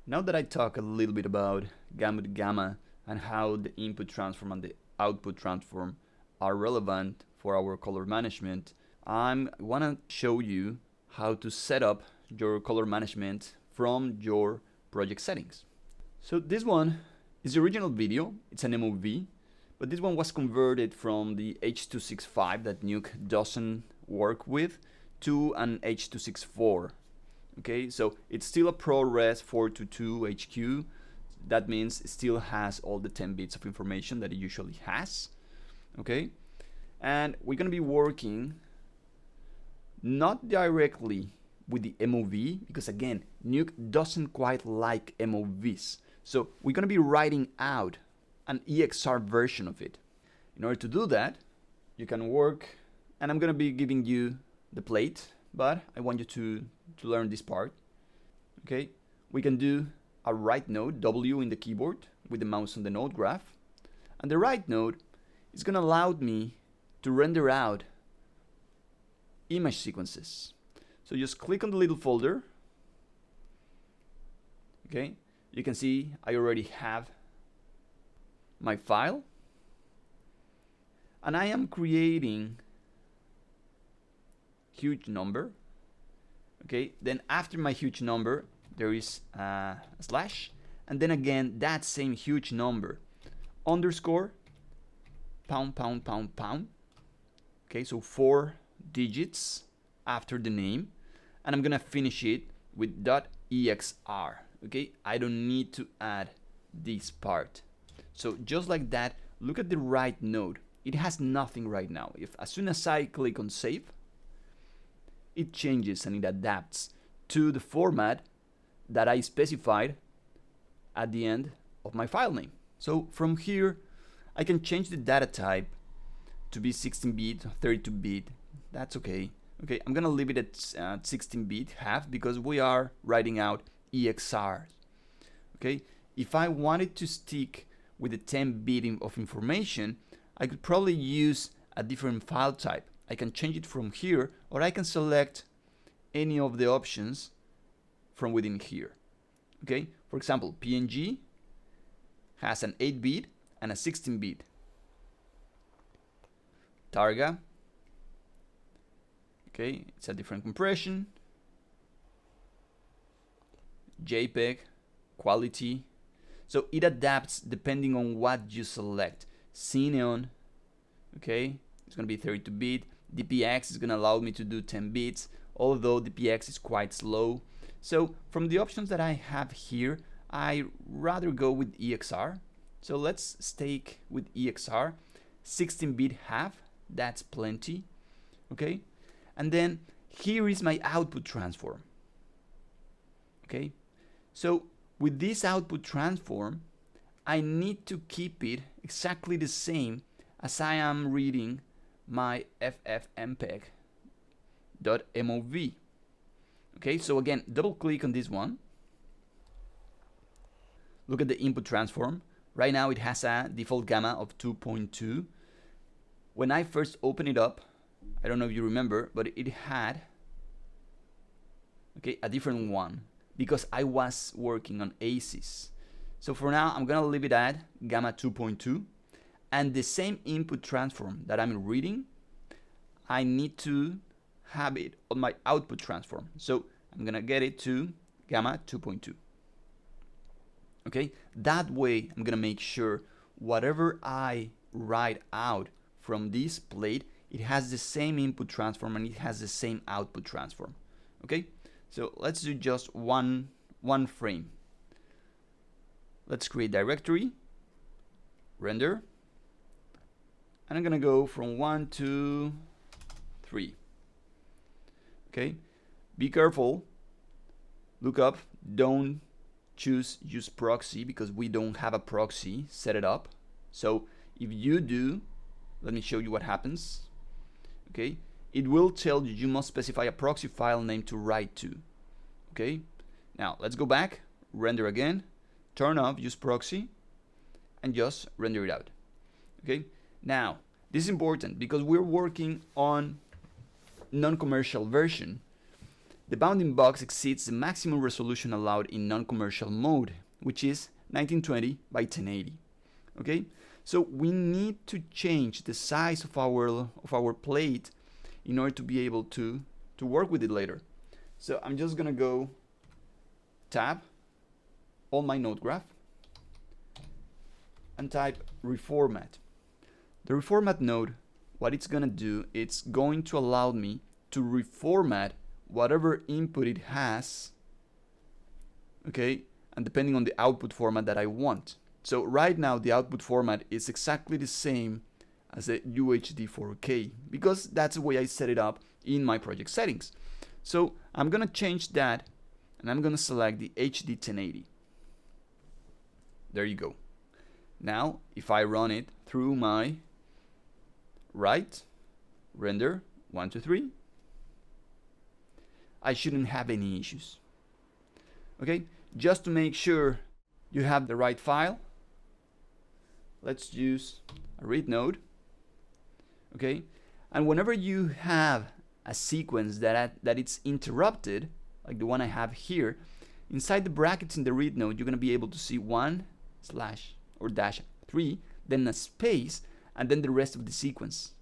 Now that I talk a little bit about gamma to gamma and how the input transform and the output transform are relevant for our color management, I want to show you how to set up your color management from your project settings. So this one is the original video, it's an MOV, but this one was converted from the H.265 that Nuke doesn't work with to an H.264. Okay, so it's still a ProRes 422 HQ. That means it still has all the 10 bits of information that it usually has. Okay, and we're going to be working not directly with the MOV, because again, Nuke doesn't quite like MOVs. So we're going to be writing out an EXR version of it. In order to do that, you can work, and I'm going to be giving you the plate, but I want you to learn this part. Okay, we can do a right node, W in the keyboard, with the mouse on the node graph. And the right node is going to allow me to render out image sequences. So just click on the little folder. Okay, you can see I already have my file, and I am creating huge number. Okay, then after my huge number there is a slash, and then again that same huge number, underscore, pound, pound, pound, pound. Okay, so 4 digits after the name, and I'm gonna finish it with .exr. Okay, I don't need to add this part. So just like that, look at the right node. It has nothing right now. If as soon as I click on save, it changes and it adapts to the format that I specified at the end of my file name. So from here, I can change the data type to be 16-bit, 32-bit. That's okay. Okay, I'm gonna leave it at 16-bit half because we are writing out EXRs. Okay, if I wanted to stick with the 10-bit of information, I could probably use a different file type. I can change it from here, or I can select any of the options from within here. Okay, for example, PNG has an 8-bit and a 16-bit. Targa, okay, it's a different compression. JPEG, quality. So it adapts depending on what you select. Xenon, okay, it's going to be 32-bit. DPX is going to allow me to do 10 bits, although DPX is quite slow. So from the options that I have here, I rather go with EXR. So let's stick with EXR. 16-bit half, that's plenty. Okay, and then here is my output transform. Okay, so with this output transform, I need to keep it exactly the same as I am reading my ffmpeg.mov. Okay, so again, double click on this one. Look at the input transform. Right now it has a default gamma of 2.2. When I first opened it up, I don't know if you remember, but it had, okay, a different one because I was working on ACES. So for now, I'm gonna leave it at gamma 2.2, and the same input transform that I'm reading, I need to have it on my output transform. So I'm gonna get it to gamma 2.2. Okay, that way I'm gonna make sure whatever I write out from this plate, it has the same input transform and it has the same output transform. Okay, so let's do just one frame. Let's create directory, render, and I'm gonna go from 1 to 3. Okay, be careful, look up, don't choose use proxy because we don't have a proxy set it up. So if you do, let me show you what happens. Okay, it will tell you must specify a proxy file name to write to. Okay, now let's go back, render again, turn off use proxy, and just render it out. Okay, now this is important because we're working on non-commercial version. the bounding box exceeds the maximum resolution allowed in non-commercial mode, which is 1920 by 1080. Okay, so we need to change the size of our plate in order to be able to work with it later. So I'm just gonna go tab on my node graph and type reformat. The reformat node, what it's gonna do, it's going to allow me to reformat whatever input it has, okay, and depending on the output format that I want. So right now the output format is exactly the same as a UHD 4K because that's the way I set it up in my project settings. So I'm gonna change that and I'm gonna select the HD 1080. There you go. Now if I run it through my render 1, 2, 3, I shouldn't have any issues. Okay, just to make sure you have the right file, let's use a read node. Okay, and whenever you have a sequence that it's interrupted, like the one I have here, inside the brackets in the read node, you're gonna be able to see 1/ or -3, then a space, and then the rest of the sequence.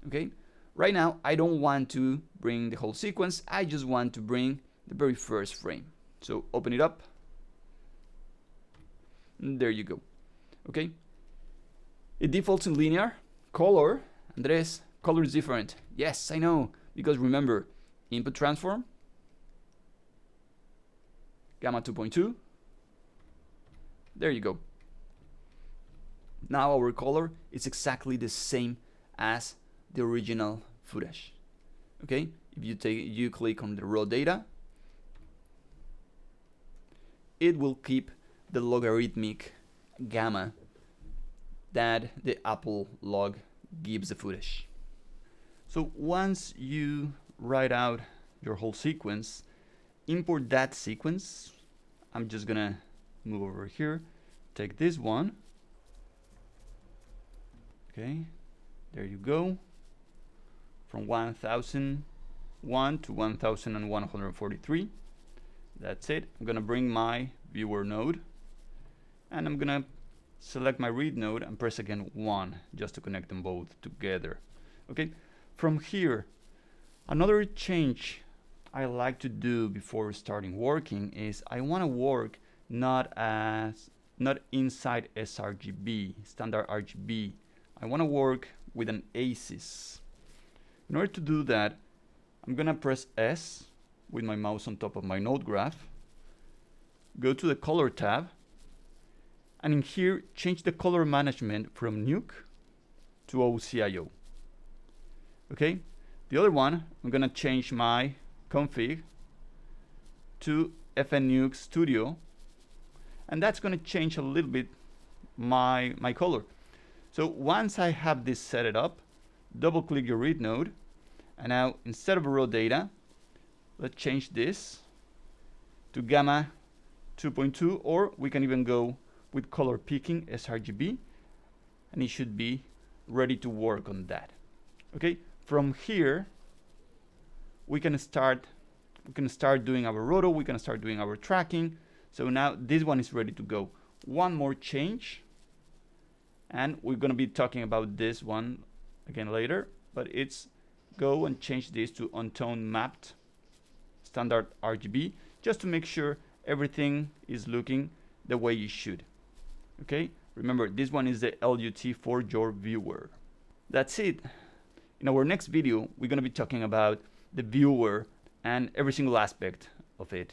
Okay, right now I don't want to bring the whole sequence, I just want to bring the very first frame. So open it up, and there you go. Okay, it defaults in linear. Color, Andres, color is different. Yes, I know, because remember, input transform, gamma 2.2, there you go. Now our color is exactly the same as the original footage. Okay, if you click on the raw data, it will keep the logarithmic gamma that the Apple log gives the footage. So once you write out your whole sequence, import that sequence. I'm just gonna move over here, take this one. Okay, there you go. From 1001 to 1143. That's it. I'm gonna bring my viewer node and I'm gonna select my read node and press again 1 just to connect them both together. Okay, from here, another change I like to do before starting working is I want to work not inside sRGB, standard RGB. I want to work with an ACES. In order to do that, I'm gonna press S with my mouse on top of my node graph, go to the color tab, and in here change the color management from Nuke to OCIO. Okay, the other one, I'm gonna change my config to FNUke Studio, and that's gonna change a little bit my color. So once I have this set it up, double click your read node, and now instead of raw data, let's change this to gamma 2.2, or we can even go with color picking sRGB, and it should be ready to work on that. Okay, from here we can start doing our roto, we can start doing our tracking. So now this one is ready to go. One more change, and we're going to be talking about this one again later, but it's go and change this to on-tone mapped standard RGB, just to make sure everything is looking the way it should. Okay, remember this one is the LUT for your viewer. That's it. In our next video, we're going to be talking about the viewer and every single aspect of it.